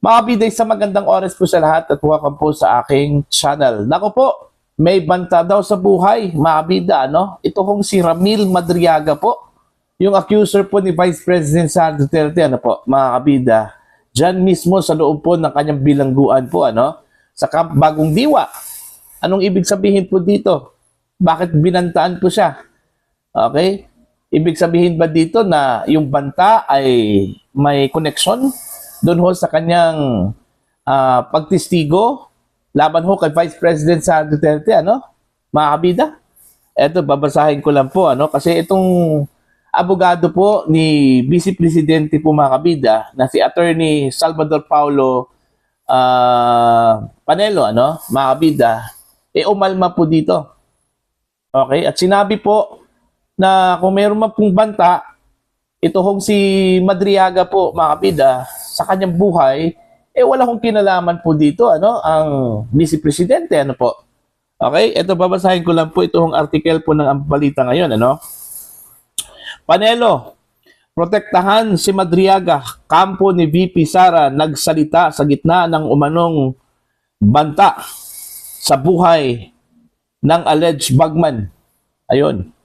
Mga biday, sa magandang oras po sa lahat at welcome po sa aking channel. Nako po, may banta daw sa buhay, mga bida, ano? Ito kong si Ramil Madriaga po, yung accuser po ni Vice President Sara Duterte, ano po, mga kabida. Diyan mismo sa loob po ng kanyang bilangguan po, ano? Sa Camp Bagong Diwa. Anong ibig sabihin po dito? Bakit binantaan po siya? Okay? Ibig sabihin ba dito na yung banta ay may connection doon ho sa kanyang pagtistigo laban ho kay Vice President Sara Duterte, ano? Mga kabida? Eto, babasahin ko lang po, ano? Kasi itong abogado po ni Vice Presidente po, mga kabida, na si Attorney Salvador Paulo Panelo, ano? Mga kabida, umalma po dito. Okay? At sinabi po na kung mayroon man pong banta, ito hong si Madriaga po, mga kabida, sa kanyang buhay, wala kong kinalaman po dito, ano, ang Vice Presidente, ano po. Okay? Ito, babasahin ko lang po itong article po ng balita ngayon, ano. Panelo, protektahan si Madriaga, kampo ni VP Sara nagsalita sa gitna ng umanong banta sa buhay ng alleged bagman. Ayun.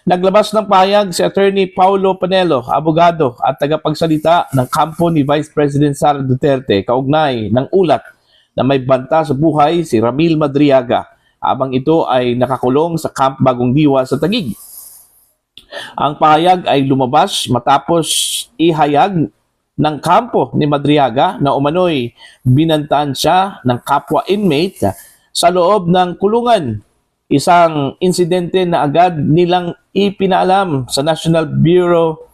Naglabas ng pahayag si Attorney Paulo Panelo, abogado at tagapagsalita ng kampo ni Vice President Sara Duterte, kaugnay ng ulat na may banta sa buhay si Ramil Madriaga habang ito ay nakakulong sa Camp Bagong Diwa sa Taguig. Ang pahayag ay lumabas matapos ihayag ng kampo ni Madriaga na umano'y binantaan siya ng kapwa inmate sa loob ng kulungan. Isang insidente na agad nilang ipinaalam sa National Bureau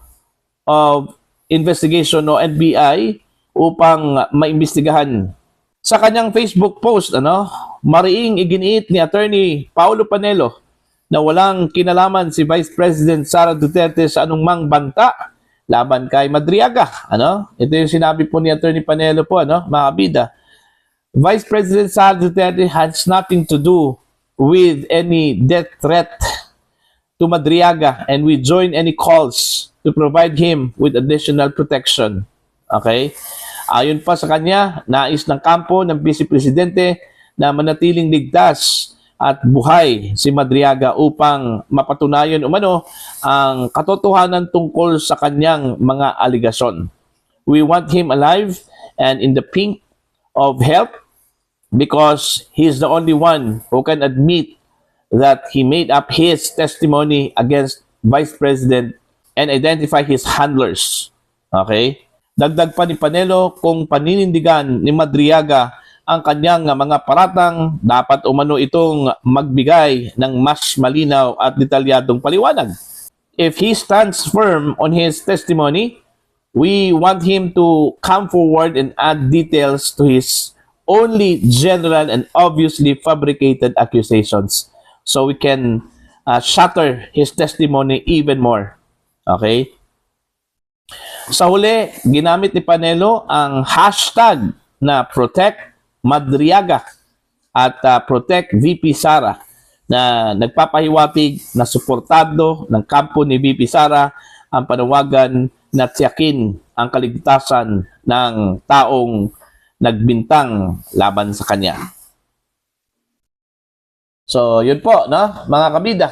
of Investigation o NBI upang maimbestigahan. Sa kanyang Facebook post, ano, mariing iginiit ni Attorney Paulo Panelo na walang kinalaman si Vice President Sara Duterte sa anumang banta laban kay Madriaga. Ano? Ito yung sinabi po ni Attorney Panelo po, ano, mga kabida. Vice President Sara Duterte has nothing to do with any death threat to Madriaga, and we join any calls to provide him with additional protection. Okay? Ayon pa sa kanya, nais ng kampo ng Vice Presidente na manatiling ligtas at buhay si Madriaga upang mapatunayan umano ang katotohanan tungkol sa kanyang mga aligasyon. We want him alive and in the pink of health, because he's the only one who can admit that he made up his testimony against Vice President and identify his handlers. Okay? Dagdag pa ni Panelo, kung paninindigan ni Madriaga ang kanyang mga paratang, dapat umano itong magbigay ng mas malinaw at detalyadong paliwanag. If he stands firm on his testimony, we want him to come forward and add details to his only general and obviously fabricated accusations, so we can shatter his testimony even more. Okay? Sa huli, ginamit ni Panelo ang hashtag na Protect Madriaga at Protect VP Sara na nagpapahiwatig na suportado ng kampo ni VP Sara ang panawagan na tiyakin ang kaligtasan ng taong nagbintang laban sa kanya. So, yun po, no? Mga kabida.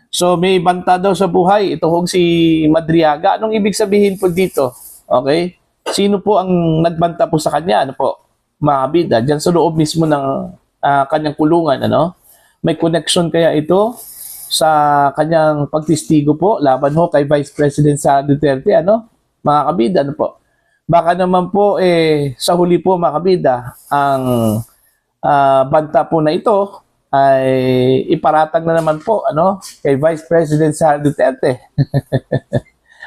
So, may banta daw sa buhay. Ito hong si Madriaga. Anong ibig sabihin po dito? Okay? Sino po ang nagbanta po sa kanya? Ano po? Mga kabida. Diyan sa loob mismo ng kanyang kulungan, ano? May connection kaya ito sa kanyang pagtistigo po laban ho kay Vice President Sara Duterte, ano? Mga kabida, ano po? Baka naman po sa huli po, mga kabida, ang banta po na ito ay iparatag na naman po, ano, kay Vice President Sara Duterte.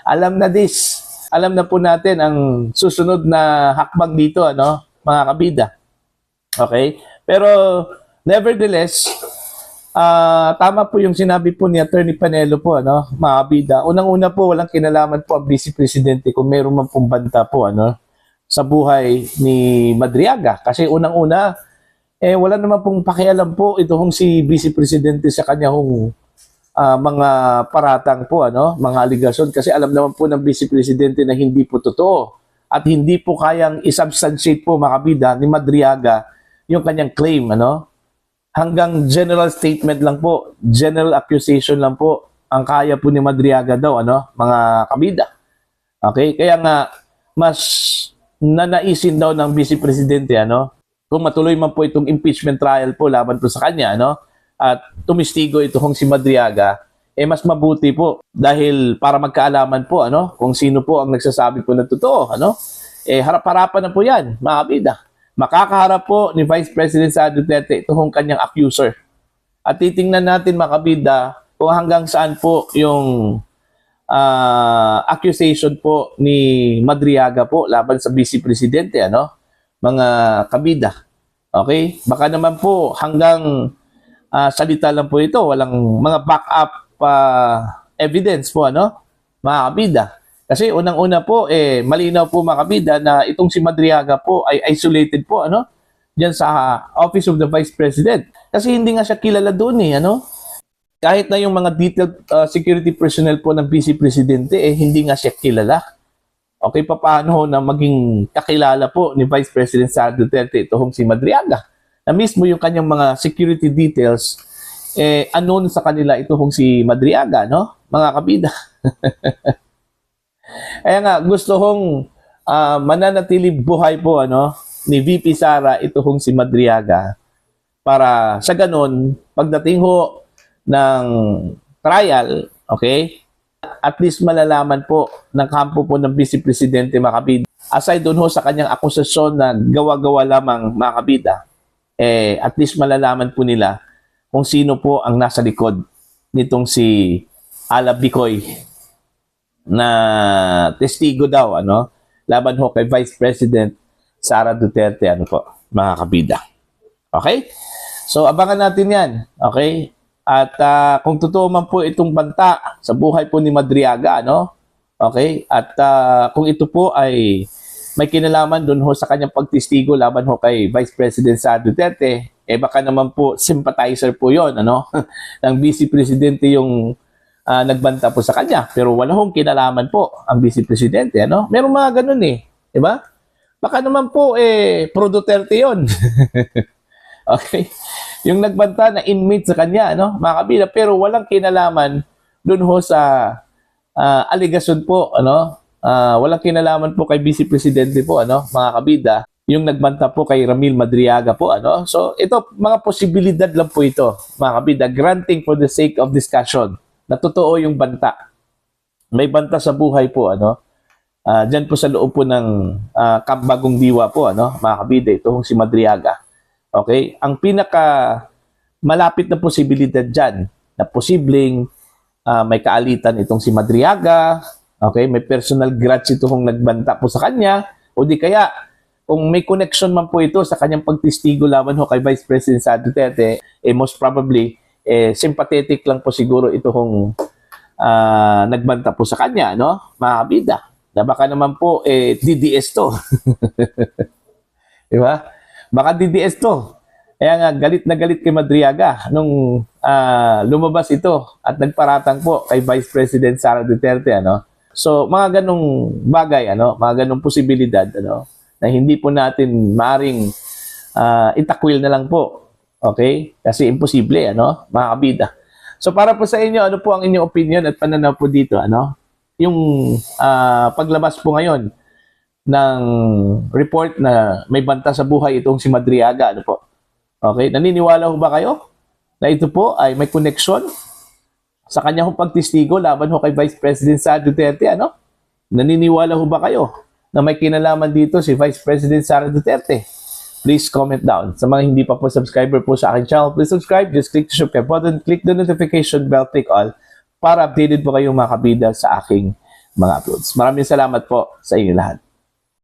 Alam na this. Alam na po natin ang susunod na hakbang dito, ano, mga kabida. Okay? Pero nevertheless, tama po yung sinabi po ni Attorney Panelo po, ano, mga kabida. Unang-una po, walang kinalaman po ang Vice Presidente kung meron man pong banta po, ano, sa buhay ni Madriaga. Kasi unang-una, wala naman pong pakialam po itong si Vice Presidente sa kanyang mga paratang po, ano, mga aligasyon. Kasi alam naman po ng Vice Presidente na hindi po totoo at hindi po kayang isubstantiate po mga kabida ni Madriaga yung kanyang claim, ano? Hanggang general statement lang po, general accusation lang po ang kaya po ni Madriaga daw, ano, mga kabida. Okay? Kaya nga mas nanaisin daw ng Vice Presidente, ano, kung matuloy man po itong impeachment trial po laban po sa kanya, ano, at tumistigo ito kung si Madriaga, mas mabuti po dahil para magkaalaman po, ano, kung sino po ang nagsasabi po ng totoo, ano, harap-harapan na po yan, mga kabida. Makakaharap po ni Vice President Sara Duterte itong kanyang accuser. At titingnan natin, mga kabida, kung hanggang saan po yung accusation po ni Madriaga po laban sa Vice Presidente, ano, mga kabida. Okay? Baka naman po hanggang salita lang po ito, walang mga backup evidence po, ano, mga kabida. Kasi unang-una po, malinaw po mga kabida na itong si Madriaga po ay isolated po, ano, dyan sa Office of the Vice President. Kasi hindi nga siya kilala doon, ano. Kahit na yung mga detailed security personnel po ng Vice Presidente, hindi nga siya kilala. Okay, paano na maging kakilala po ni Vice President Sara Duterte itong si Madriaga? Na mismo yung kanyang mga security details, unknown sa kanila itong si Madriaga, no? Mga kabida. Kaya nga, gusto kong mananatili buhay po, ano, ni VP Sara itong si Madriaga para sa ganun, pagdating ho ng trial, okay, at least malalaman po ng kampo po ng Vice Presidente, mga kabida, aside doon ho sa kanyang akusasyon na gawa-gawa lamang, mga kabida, at least malalaman po nila kung sino po ang nasa likod nitong si Ala Bicoy na testigo daw, ano, laban ho kay Vice President Sara Duterte, ano po, mga kabida. Okay? So, abangan natin yan. Okay? At kung totoo man po itong banta sa buhay po ni Madriaga, ano? Okay? At kung ito po ay may kinalaman doon ho sa kanyang pagtestigo laban ho kay Vice President Sara Duterte, baka naman po sympathizer po yon, ano? ng Vice Presidente yung nagbanta po sa kanya. Pero wala hong kinalaman po ang Vice Presidente, ano? Meron mga ganun diba? Baka naman po pro Duterte yon. Okay? Yung nagbanta na inmate sa kanya, ano, mga kabila, pero walang kinalaman doon ho sa allegation po, ano, walang kinalaman po kay Vice Presidente po, ano, mga kabida, yung nagbanta po kay Ramil Madriaga po, ano. So, ito, mga posibilidad lang po ito, mga kabida, granting for the sake of discussion, na totoo yung banta. May banta sa buhay po, ano, dyan po sa loob po ng Camp Bagong Diwa po, ano, mga kabida, itong si Madriaga. Okay? Ang pinaka malapit na posibilidad dyan na posibleng may kaalitan itong si Madriaga, okay? May personal grudge itong nagbanta po sa kanya, o di kaya kung may connection man po ito sa kanyang pagtestigo laban ho kay Vice President Sara Duterte, most probably sympathetic lang po siguro itong nagbanta po sa kanya, no? Mga kabida. Na baka naman po DDS to. Di ba? Baka DDS to. Kaya nga, galit na galit kay Madriaga nung lumabas ito at nagparatang po kay Vice President Sara Duterte, ano. So, mga ganong bagay, ano, mga ganong posibilidad, ano, na hindi po natin maaring itakwil na lang po. Okay? Kasi imposible, ano, mga kabida. So, para po sa inyo, ano po ang inyong opinion at pananaw po dito, ano? Yung paglabas po ngayon ng report na may banta sa buhay itong si Madriaga, ano po? Okay, naniniwala ho ba kayo na ito po ay may connection sa kanyang pagtestigo laban ho kay Vice President Sara Duterte, ano? Naniniwala ho ba kayo na may kinalaman dito si Vice President Sara Duterte? Please comment down. Sa mga hindi pa po subscriber po sa aking channel, please subscribe. Just click the subscribe button, click the notification bell, click all para updated po kayong mga kabida sa aking mga uploads. Maraming salamat po sa inyo lahat.